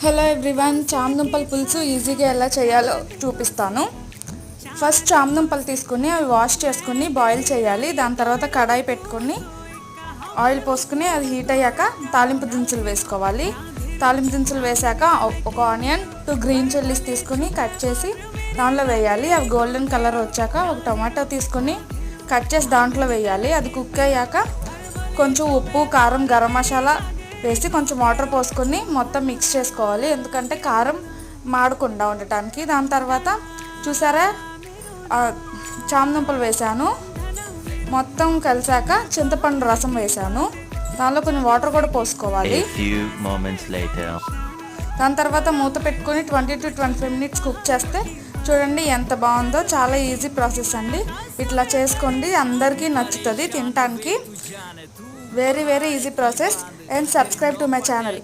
Hello everyone, చామదుంపల పులుసు ఈజీగా ఎలా చేయాలో చూపిస్తాను. ఫస్ట్ చామదుంపలు తీసుకుని అవి వాష్ చేసుకుని బాయిల్ చేయాలి. దాని తర్వాత కడాయి పెట్టుకొని ఆయిల్ పోసుకుని అది హీట్ అయ్యాక తాలింపు దినుసులు వేసుకోవాలి. తాలింపు దినుసులు వేసాక ఒక ఆనియన్ 2 గ్రీన్ చిల్లీస్ తీసుకుని కట్ చేసి దాంట్లో వేయాలి. అవి గోల్డెన్ కలర్ వచ్చాక ఒక టమాటో తీసుకుని కట్ చేసి దాంట్లో వేయాలి. అది కుక్ అయ్యాక కొంచెం ఉప్పు, కారం, గరం మసాలా వేసి కొంచెం వాటర్ పోసుకొని మొత్తం మిక్స్ చేసుకోవాలి, ఎందుకంటే కారం మాడకుండా ఉండటానికి. దాని తర్వాత చూసారా, చామదుంపలు వేసాను. మొత్తం కలిసాక చింతపండు రసం వేసాను. దానిలో కొంచెం వాటర్ కూడా పోసుకోవాలి. దాని తర్వాత మూత పెట్టుకొని 20 to 25 minutes కుక్ చేస్తే చూడండి ఎంత బాగుందో. చాలా ఈజీ ప్రాసెస్ అండి. ఇట్లా చేసుకోండి, అందరికీ నచ్చుతుంది తినటానికి. Very very easy process. and subscribe to my channel.